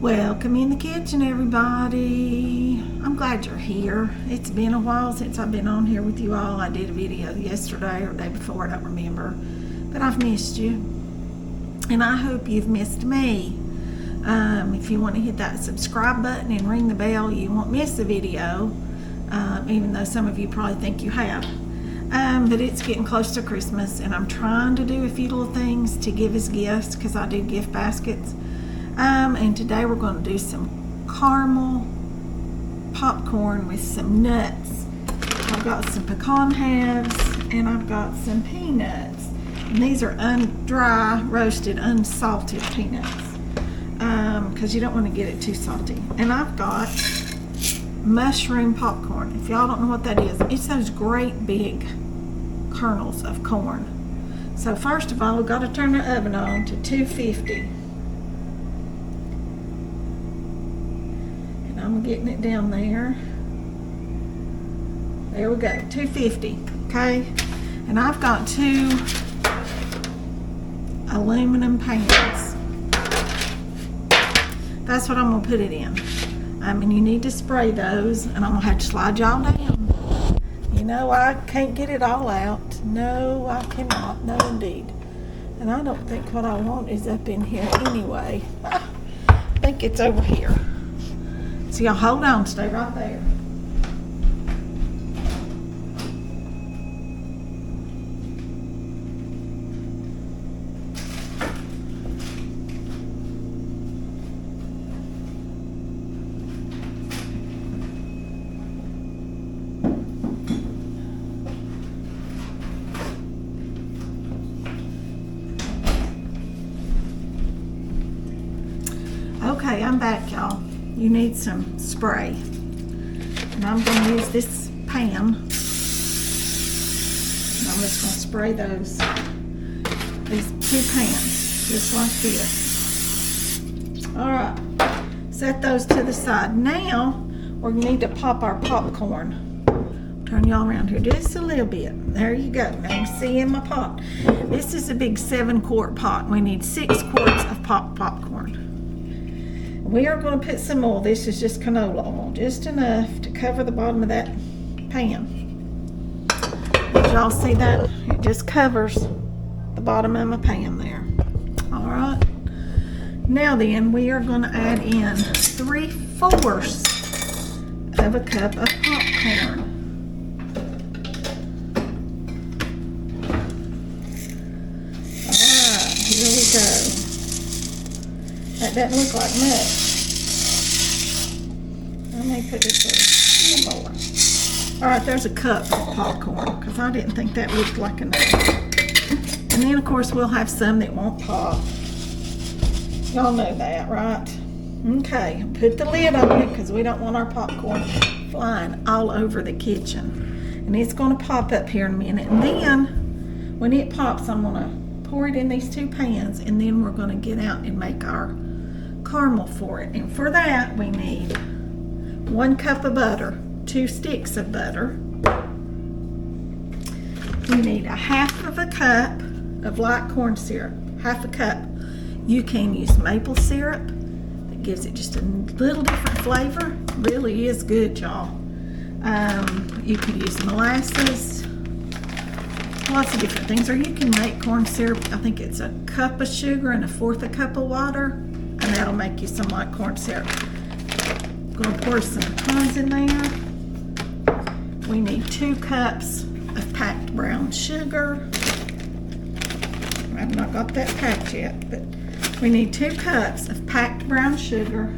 Welcome in the kitchen, everybody. I'm glad you're here. It's been a while since I've been on here with you all. I did a video yesterday or the day before, I don't remember, but I've missed you, and I hope you've missed me. If you want to hit that subscribe button and ring the bell, you won't miss a video, even though some of you probably think you have. But it's getting close to Christmas, and I'm trying to do a few little things to give as gifts, because I do gift baskets. And today we're going to do some caramel popcorn with some nuts. I've got some pecan halves and I've got some peanuts. And these are dry, roasted, unsalted peanuts, because you don't want to get it too salty. And I've got mushroom popcorn. If y'all don't know what that is, it's those great big kernels of corn. So first of all, we've got to turn the oven on to 250. I'm getting it down there. There we go, 250, okay? And I've got 2 aluminum pans. That's what I'm gonna put it in. And you need to spray those, and I'm gonna have to slide y'all down. You know, I can't get it all out. No, I cannot, no indeed. And I don't think what I want is up in here anyway. I think it's over here. So y'all hold on, stay right there. Okay, I'm back, y'all. You need some spray, and I'm going to use this pan, and I'm just going to spray these 2 pans just like this. All right, set those to the side. Now we're going to need to pop our popcorn. Turn y'all around here just a little bit. There you go. Now you see in my pot. This is a big 7-quart pot. We need 6 quarts of popcorn. We are going to put some oil. This is just canola oil, just enough to cover the bottom of that pan. Did y'all see that? It just covers the bottom of my pan there. All right. Now then, we are going to add in 3/4 of a cup of popcorn. All right, here we go. That doesn't look like much. Let me put this a little more. All right, there's a cup of popcorn, because I didn't think that looked like enough. And then, of course, we'll have some that won't pop. Y'all know that, right? Okay, put the lid on it, because we don't want our popcorn flying all over the kitchen. And it's going to pop up here in a minute. And then, when it pops, I'm going to pour it in these 2 pans, and then we're going to get out and make our caramel for it. And for that, we need 1 cup of butter, 2 sticks of butter. We need 1/2 cup of light corn syrup, 1/2 cup. You can use maple syrup. That gives it just a little different flavor. Really is good, y'all. You can use molasses, lots of different things, or you can make corn syrup. I think it's 1 cup of sugar and 1/4 cup of water, and that'll make you some light corn syrup. I'm going to pour some pecans in there. We need 2 cups of packed brown sugar. I've not got that packed yet, but we need 2 cups of packed brown sugar,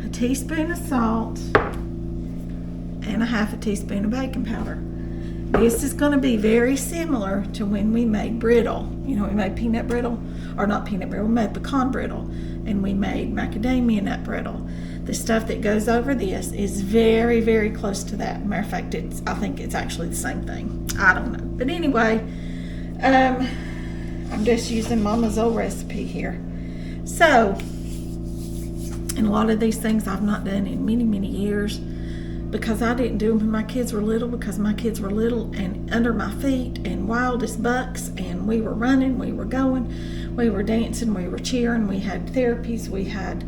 a teaspoon of salt, and 1/2 teaspoon of baking powder. This is going to be very similar to when we made brittle. You know, we made peanut brittle, or not peanut brittle, we made pecan brittle, and we made macadamia nut brittle. The stuff that goes over this is very, very close to that. Matter of fact, I think it's actually the same thing. I don't know. But anyway, I'm just using Mama's old recipe here. So, and a lot of these things I've not done in many, many years. because I didn't do them when my kids were little, because my kids were little and under my feet and wild as bucks, and we were running, we were going, we were dancing, we were cheering, we had therapies, we had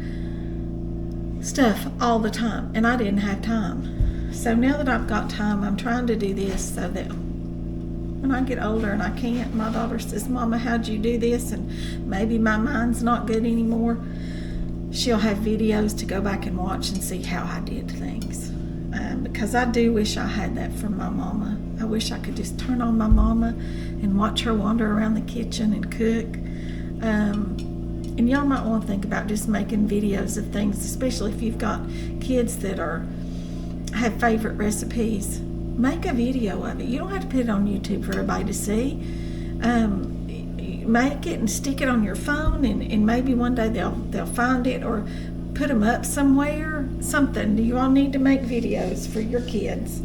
stuff all the time, and I didn't have time. So now that I've got time, I'm trying to do this so that when I get older and I can't, my daughter says, Mama, how'd you do this? And maybe my mind's not good anymore. She'll have videos to go back and watch and see how I did things. Because I do wish I had that from my mama. I wish I could just turn on my mama and watch her wander around the kitchen and cook. And y'all might want to think about just making videos of things, especially if you've got kids that have favorite recipes. Make a video of it. You don't have to put it on YouTube for everybody to see. Make it and stick it on your phone, and maybe one day they'll find it, or put them up somewhere. Something. You all need to make videos for your kids,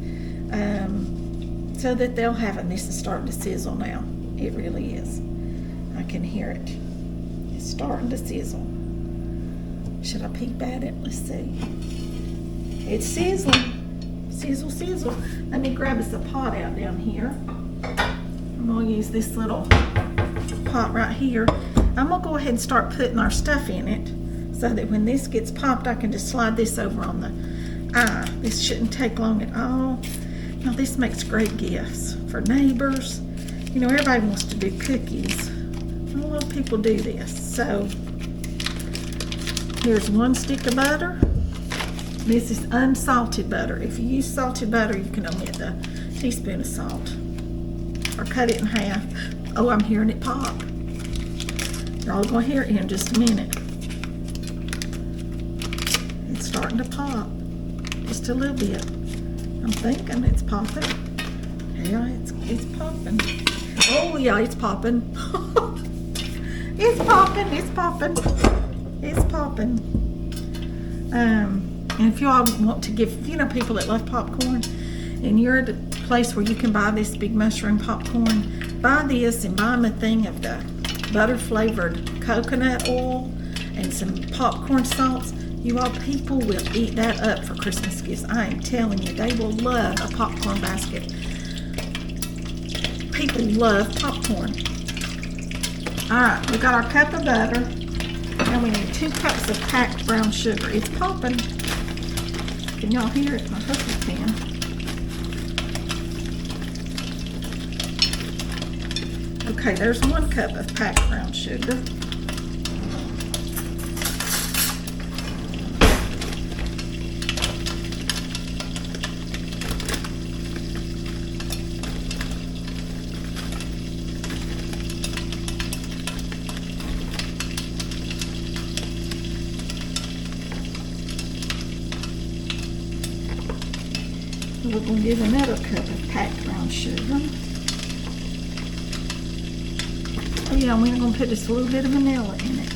so that they'll have it. This is starting to sizzle now. It really is. I can hear it. It's starting to sizzle. Should I peek at it? Let's see. It's sizzling. Sizzle, sizzle. Let me grab us a pot out down here. I'm going to use this little pot right here. I'm going to go ahead and start putting our stuff in it so that when this gets popped, I can just slide this over on the eye. This shouldn't take long at all. Now, this makes great gifts for neighbors. You know, everybody wants to do cookies. A lot of people do this. So, here's 1 stick of butter. This is unsalted butter. If you use salted butter, you can omit the teaspoon of salt or cut it in half. Oh, I'm hearing it pop. You're all going to hear it in just a minute. It's starting to pop. Just a little bit. I'm thinking it's popping. Yeah, it's popping. Oh, yeah, it's popping. It's popping. It's popping. It's popping. And if you all want to give, you know, people that love popcorn, and you're at a place where you can buy this big mushroom popcorn, buy this and buy them a thing of the butter flavored coconut oil and some popcorn salts. You all, people will eat that up for Christmas gifts. I am telling you, they will love a popcorn basket. People love popcorn. All right, we got our cup of butter, and we need 2 cups of packed brown sugar. It's popping. Can y'all hear it? I hope you can. Okay, there's 1 cup of packed brown sugar. We're going to give another cup of packed brown sugar. Oh yeah, we're going to put just a little bit of vanilla in it.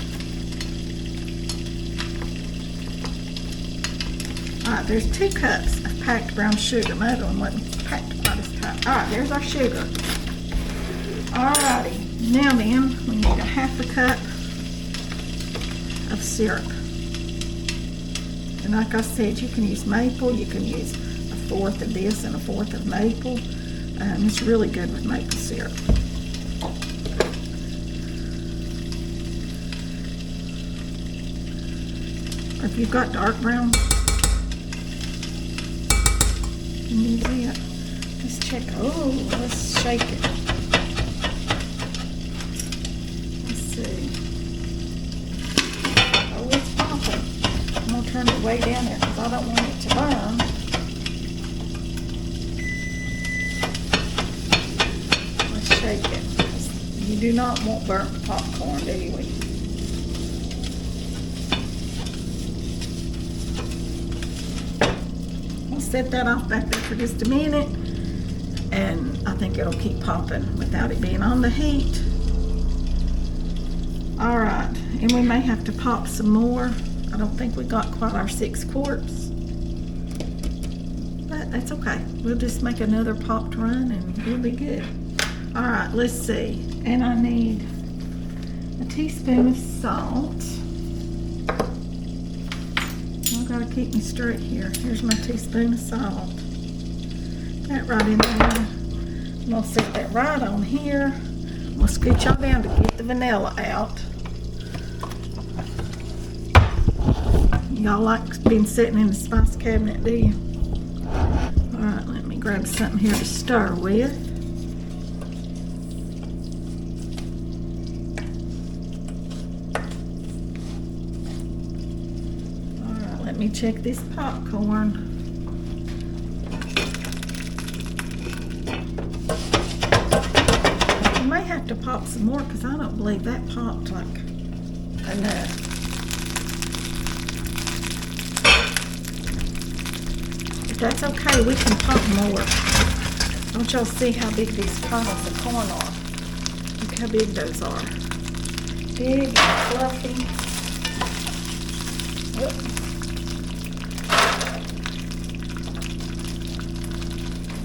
Alright, there's 2 cups of packed brown sugar. My other one wasn't packed quite as tight. Alright, there's our sugar. Alrighty, now then, we need a 1/2 cup of syrup. And like I said, you can use maple, you can use 1/4 of this and 1/4 of maple. It's really good with maple syrup. Or if you've got dark brown, you can use it. Let's check. Oh, let's shake it. Let's see. Oh, it's popping. I'm going to turn it way down there because I don't want it to burn. Shake it. You do not want burnt popcorn, do you? I'll set that off back there for just a minute, and I think it'll keep popping without it being on the heat. Alright, and we may have to pop some more. I don't think we got quite our 6 quarts, but that's okay. We'll just make another popped run and we'll be good. Alright, let's see. And I need a teaspoon of salt. gotta keep me straight here. Here's my teaspoon of salt. That right in there. I'm gonna set that right on here. I'm gonna scoot y'all down to get the vanilla out. Y'all like been sitting in the spice cabinet, do you? All right, let me grab something here to stir with. All right, let me check this popcorn. I may have to pop some more because I don't believe that popped like enough. That's okay, we can pop more. Don't y'all see how big these kernels of corn are? Look how big those are. Big and fluffy. Whoop.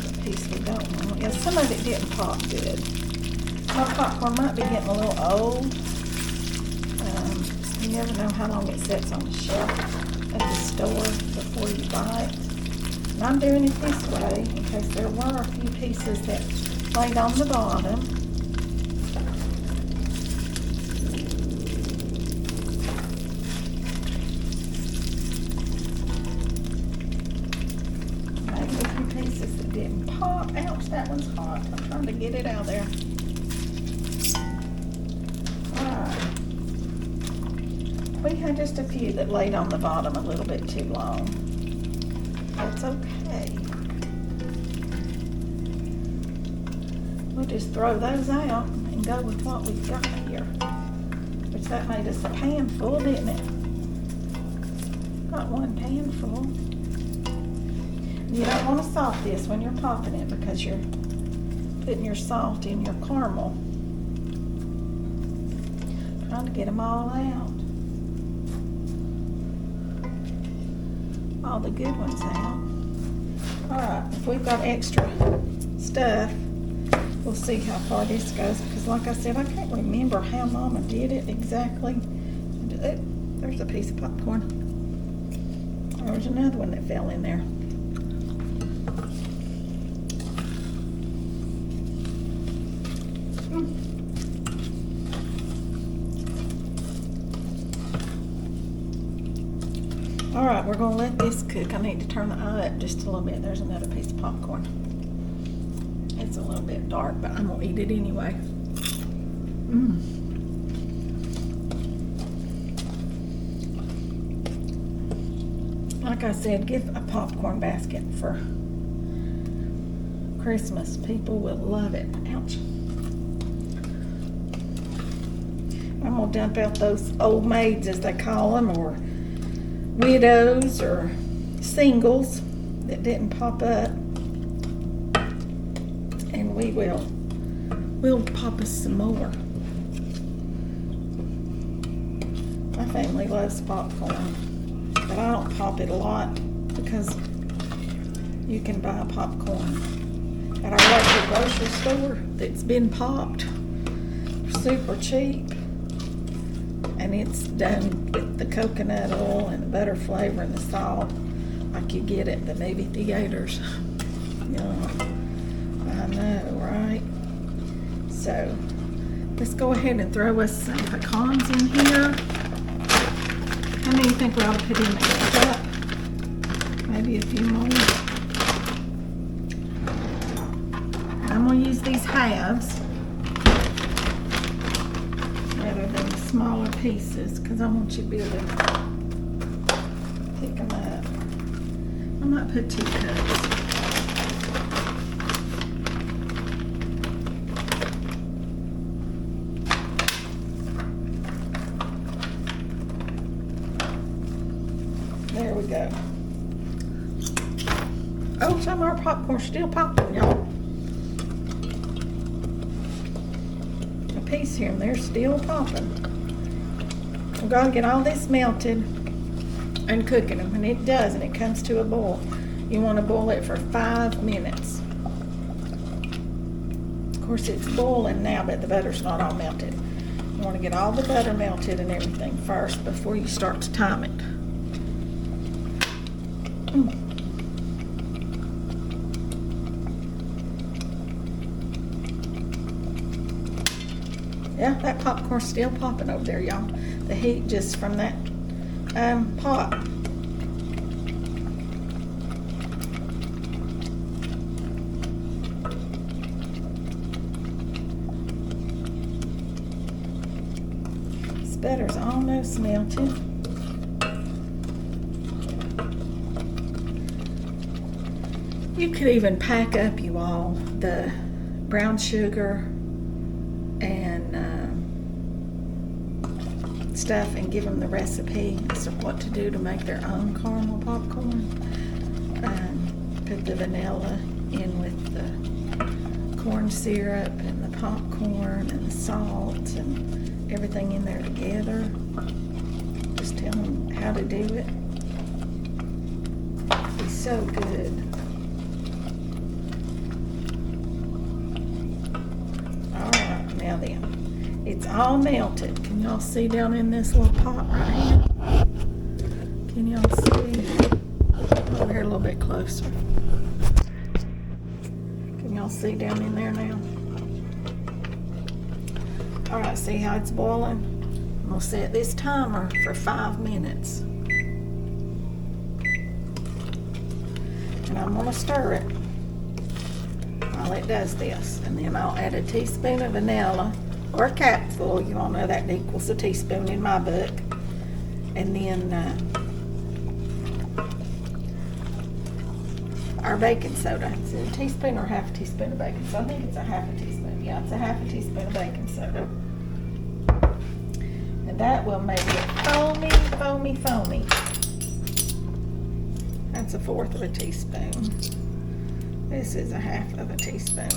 The piece we don't want. Yeah, some of it didn't pop good. My popcorn might be getting a little old. You never know how long it sits on the shelf at the store before you buy it. And I'm doing it this way in case there were a few pieces that laid on the bottom. Maybe a few pieces that didn't pop. Ouch, that one's hot. I'm trying to get it out of there. Alright. We had just a few that laid on the bottom a little bit too long. That's okay. We'll just throw those out and go with what we've got here. Which that made us a pan full, didn't it? Got one pan full. You don't want to salt this when you're popping it because you're putting your salt in your caramel. Trying to get them all out. All the good ones out. Alright, if we've got extra stuff, we'll see how far this goes. Because like I said, I can't remember how Mama did it exactly. Oh, there's a piece of popcorn. There's another one that fell in there. All right, we're gonna let this cook. I need to turn the eye up just a little bit. There's another piece of popcorn. It's a little bit dark, but I'm gonna eat it anyway. Like I said, give a popcorn basket for Christmas. People will love it. Ouch. I'm gonna dump out those old maids, as they call them, or widows or singles that didn't pop up, and we'll pop us some more. My family loves popcorn, but I don't pop it a lot because you can buy popcorn at our local grocery store that's been popped super cheap. And it's done with the coconut oil and the butter flavor and the salt like you get at the movie theaters. I know, right? So let's go ahead and throw us some pecans in here. How many do you think we ought to put in a cup? Maybe a few more. I'm going to use these halves rather than the smaller pieces because I want you to be able to pick them up. I might put 2 cups. There we go. Oh, some of our popcorn's still popping, y'all. A piece here and there still popping. We've got to get all this melted and cooking them. When it does and it comes to a boil, you want to boil it for 5 minutes. Of course, it's boiling now, but the butter's not all melted. You want to get all the butter melted and everything first before you start to time it. Yeah, that popcorn's still popping over there, y'all. The heat just from that pot. This butter's almost melted. You could even pack up, you all, the brown sugar and stuff and give them the recipe as to what to do to make their own caramel popcorn. Put the vanilla in with the corn syrup and the popcorn and the salt and everything in there together. Just tell them how to do it. It's so good. Alright, now then, it's all melted. Can y'all see down in this little pot right here? Can y'all see? Over here a little bit closer. Can y'all see down in there now? Alright, see how it's boiling? I'm going to set this timer for 5 minutes. And I'm going to stir it while it does this. And then I'll add a teaspoon of vanilla, or a capful. You all know that equals a teaspoon in my book. And then our baking soda. Is it a teaspoon or half a teaspoon of baking soda? I think it's a half a teaspoon. Yeah, it's a half a teaspoon of baking soda. And that will make it foamy, foamy, foamy. That's 1/4 of a teaspoon. This is a 1/2 of a teaspoon.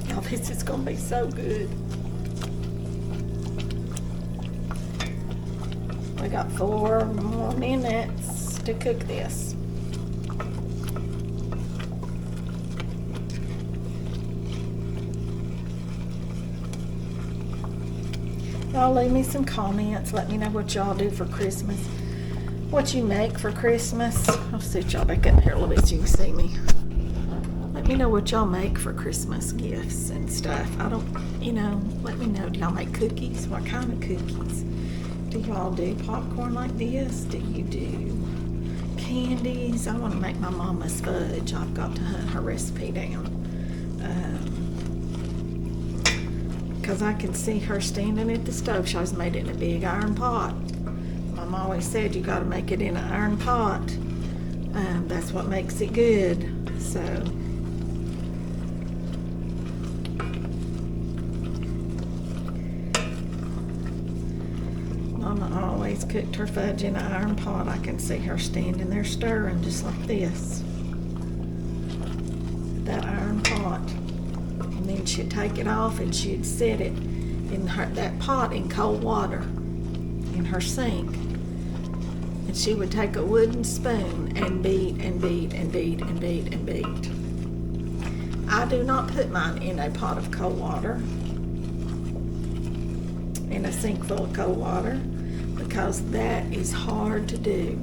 Now this is going to be so good. We got 4 more minutes to cook this. Y'all leave me some comments. Let me know what y'all do for Christmas. What you make for Christmas. I'll sit y'all back up here a little bit so you can see me. Let me know what y'all make for Christmas gifts and stuff. I don't, let me know. Do y'all make cookies? What kind of cookies? Do y'all do popcorn like this? Do you do candies? I want to make my mama's fudge. I've got to hunt her recipe down. Because I can see her standing at the stove. She always made it in a big iron pot. Mom always said you got to make it in an iron pot. That's what makes it good. So, Mama always cooked her fudge in an iron pot. I can see her standing there stirring just like this. That iron pot. And then she'd take it off and she'd set it in that pot in cold water in her sink. And she would take a wooden spoon and beat and beat and beat and beat and beat. I do not put mine in a pot of cold water, in a sink full of cold water, because that is hard to do.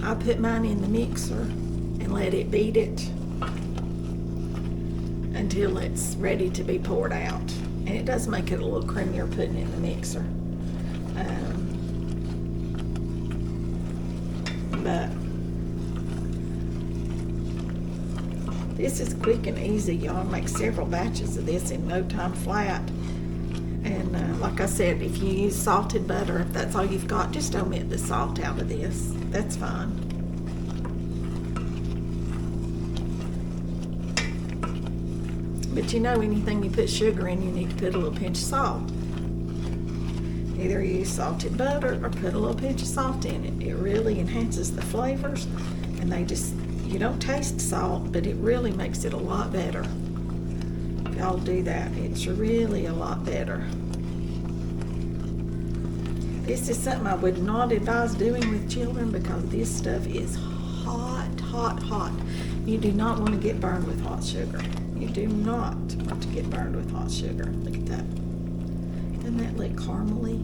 I put mine in the mixer and let it beat it until it's ready to be poured out. And it does make it a little creamier putting it in the mixer. But this is quick and easy. Y'all make several batches of this in no time flat. And like I said, if you use salted butter, if that's all you've got, just omit the salt out of this. That's fine. But anything you put sugar in, you need to put a little pinch of salt. Either use salted butter or put a little pinch of salt in it. It really enhances the flavors, and you don't taste salt, but it really makes it a lot better. If y'all do that, it's really a lot better. This is something I would not advise doing with children because this stuff is hot, hot, hot. You do not want to get burned with hot sugar. You do not want to get burned with hot sugar. Look at that. Doesn't that look caramely?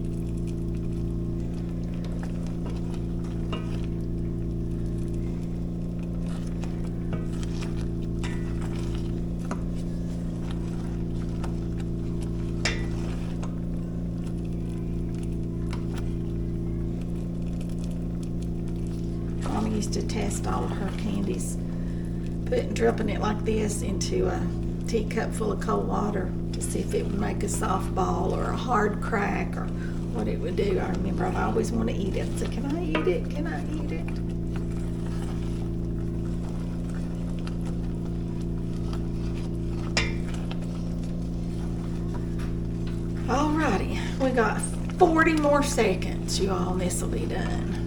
Mama used to test all of her candies, dropping it like this into a teacup full of cold water to see if it would make a soft ball or a hard crack or what it would do. I remember I'd always want to eat it. So can I eat it? Can I eat it? Alrighty, we got 40 more seconds, you all, and this will be done.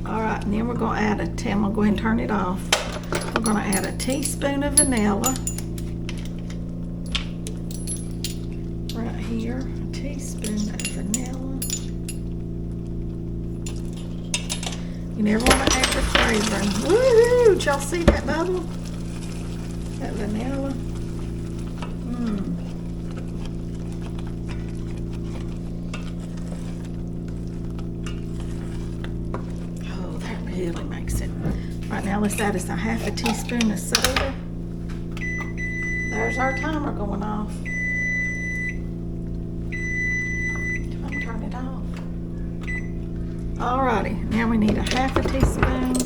Alright, and then we're going to add I'm going to go ahead and turn it off. We're going to add a teaspoon of vanilla. Right here, a teaspoon of vanilla. You never want to add your flavoring. Woohoo! Did y'all see that bubble? That vanilla. Really makes it. Right now, let's add us a half a teaspoon of soda. There's our timer going off. I'm gonna turn it off. Alrighty, now we need a half a teaspoon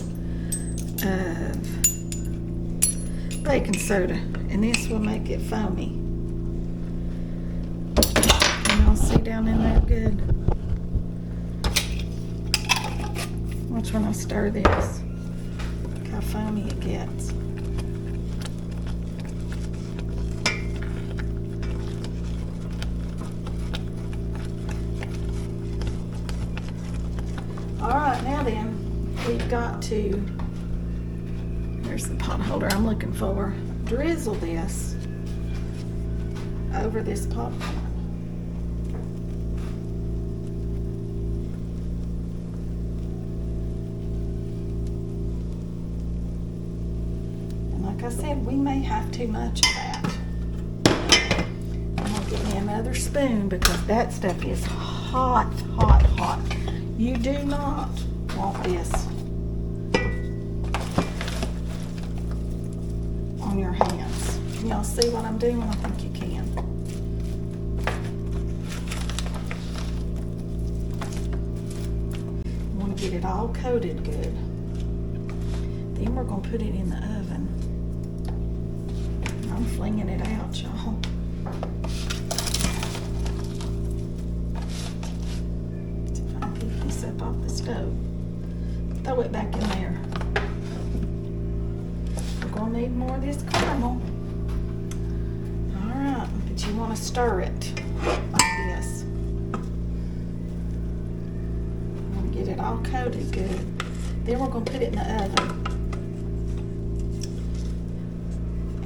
of baking soda, and this will make it foamy. And y'all see down in there good. Watch when I stir this. Look how foamy it gets. Alright, now then, we've got to, here's the pot holder I'm looking for, drizzle this over this popcorn. Like I said, we may have too much of that. I'm going to get me another spoon because that stuff is hot, hot, hot. You do not want this on your hands. Can y'all see what I'm doing? I think you can. You want to get it all coated good. Then we're going to put it in the oven. I'm flinging it out, y'all. See if I can pick this up off the stove. Throw it back in there. We're going to need more of this caramel. Alright, but you want to stir it like this. You want to get it all coated good. Then we're going to put it in the oven.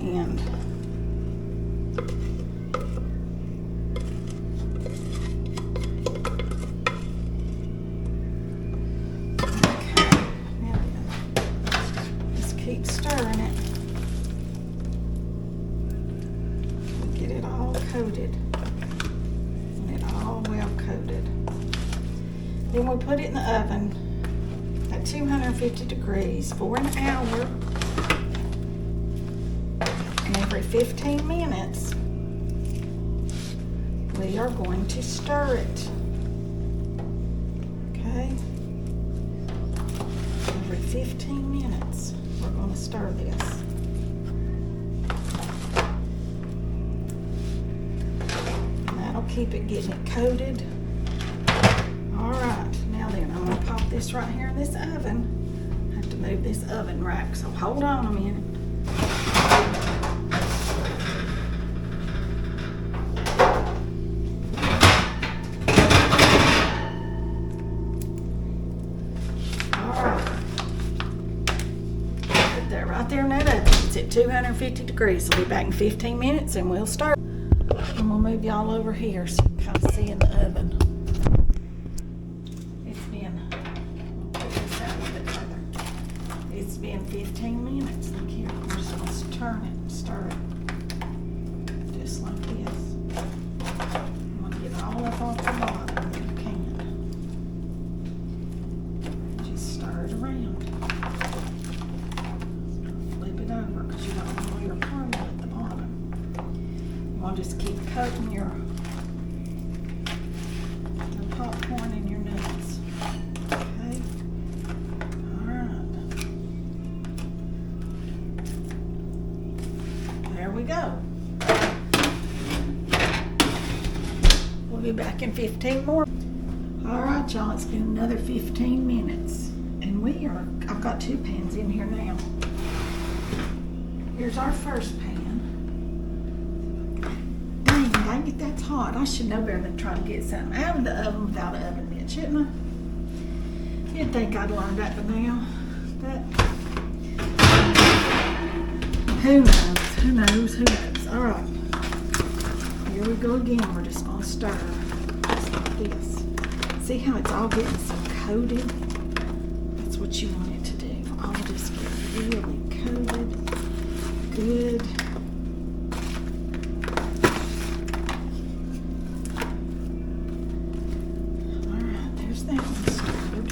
And just keep stirring it. Get it all coated. And it all well coated. Then we put it in the oven at 250 degrees for an hour. Every 15 minutes, we are going to stir it. Okay? Every 15 minutes, we're going to stir this. And that'll keep it getting it coated. Alright, now then, I'm going to pop this right here in this oven. I have to move this oven rack, so hold on a minute. Right there in that oven. It's at 250 degrees. We'll be back in 15 minutes and we'll start. And we'll move y'all over here so you can kind of see in the oven. It's been, put this out a bit further. It's been 15 minutes. Look here, we're just going to turn it and stir it. Just like this. You want to get it all up off the bottom if you can. Just stir it around. Flip it over because you don't want your caramel at the bottom. You want to just keep coating your popcorn and your nuts. Okay? Alright. There we go. We'll be back in 15 more. Alright, y'all, it's been another 15 minutes. And I've got 2 pans in here now. Here's our first pan. Dang it, that's hot. I should know better than trying to get something out of the oven without an oven mitt, shouldn't I? You'd think I'd learned that by now. But who knows? Alright. Here we go again. We're just going to stir just like this. See how it's all getting so coated? That's what you want it to do. All just get really coated. Good. Alright, there's that one started.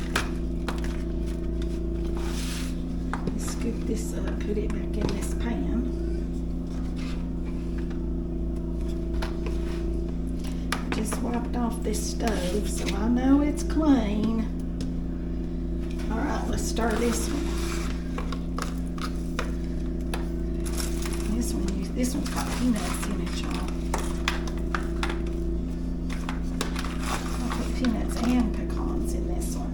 Let's scoop this up, put it back in this pan. Just wiped off this stove, so I know it's clean. Alright, let's stir this one. This one's got peanuts in it, y'all. I'll put peanuts and pecans in this one.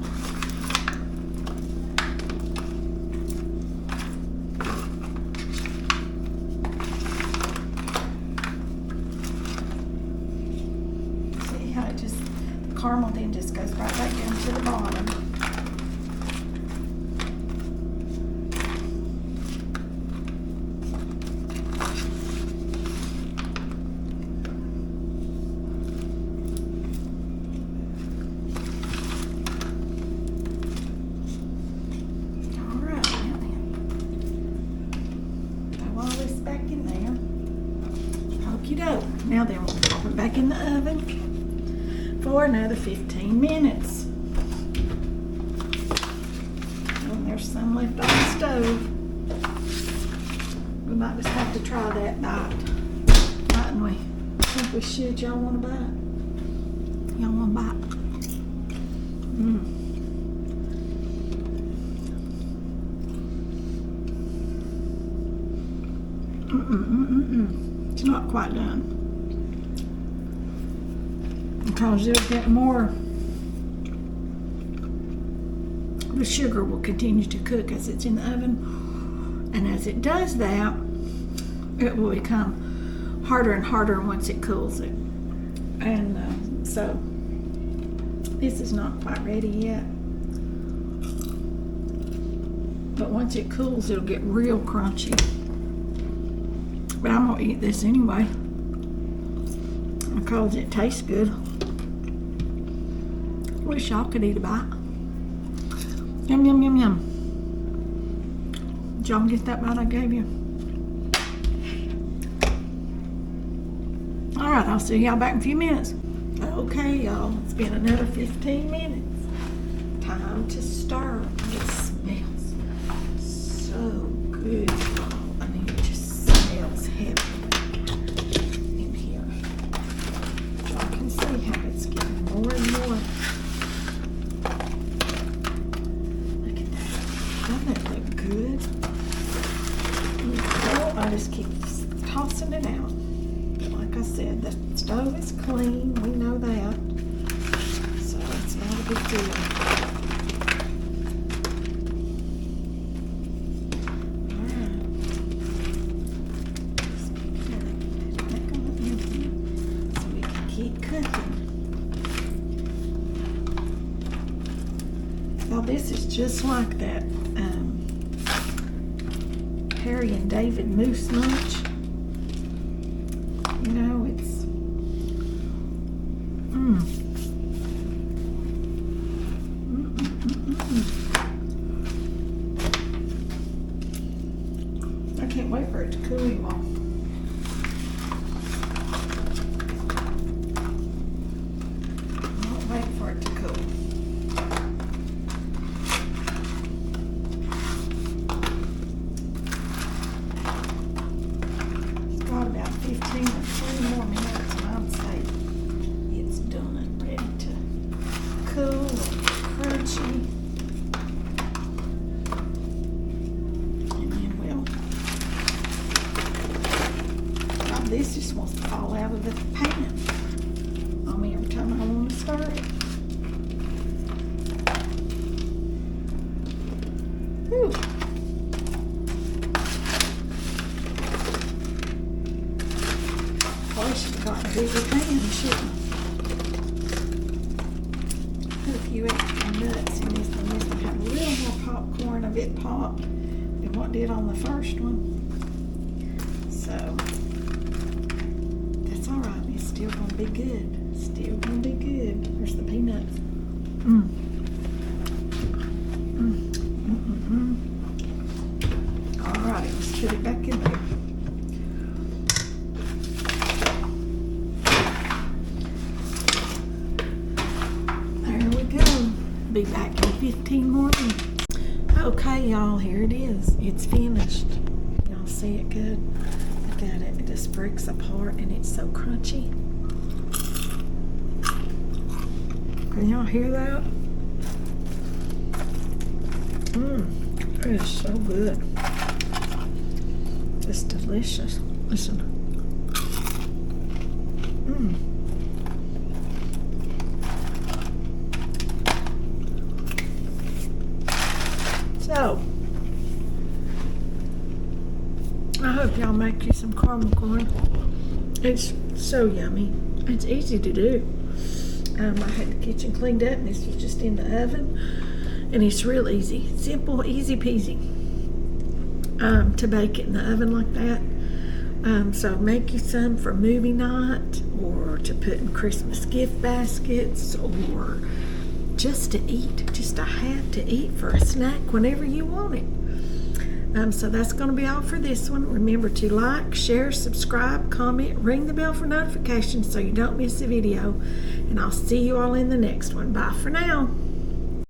See how the caramel then just goes right back down to the bottom. Now then, we'll pop it back in the oven for another 15 minutes. And there's some left on the stove. We might just have to try that bite, mightn't we? I think we should. Y'all want a bite? Y'all want a bite? It's not quite done. Because you'll get more, the sugar will continue to cook as it's in the oven, and as it does that, it will become harder and harder once it cools it. And so this is not quite ready yet, but once it cools, it'll get real crunchy. But I'm gonna eat this anyway because it tastes good. Wish y'all could eat a bite. Yum, yum, yum, yum. Did y'all get that bite I gave you? Alright, I'll see y'all back in a few minutes. Okay, y'all, it's been another 15 minutes. Time to stir. It smells so good, y'all. I mean, it just smells heavy in here. Y'all can see how it's getting more and more. Good. So I just keep tossing it out. Like I said, the stove is clean. We know that. So it's not a big deal. Alright. Just keep it back on the end so we can keep cooking. Now this is just like that Harry and David Moose Munch. You know, it's can't wait for it to cool, you all. I'll wait for it to cool. It's got about 15 or 20 more minutes, and I'd say it's done and ready to cool and crunchy. This just wants to fall out of the pan on me every time I want to stir it. Whew. Probably should have gotten a bigger pan, shouldn't I? Put a few extra nuts in this one. This one had a little more popcorn of it popped than what did on the first one. So all right, it's still gonna be good. Still gonna be good. There's the peanuts. All right, let's put it back in there. There we go. Be back in 15 more minutes. Okay, y'all, here it is. It's finished. Y'all see it good? Look at it. It just breaks apart and it's so crunchy. Can y'all hear that? It is so good. Just delicious. Listen. So, I hope y'all make you some caramel corn. It's so yummy. It's easy to do. I had the kitchen cleaned up and this was just in the oven. And it's real easy. Simple, easy peasy. To bake it in the oven like that. So make you some for movie night or to put in Christmas gift baskets or just to eat. Just to have to eat for a snack whenever you want it. So that's going to be all for this one. Remember to like, share, subscribe, comment, ring the bell for notifications so you don't miss a video. And I'll see you all in the next one. Bye for now.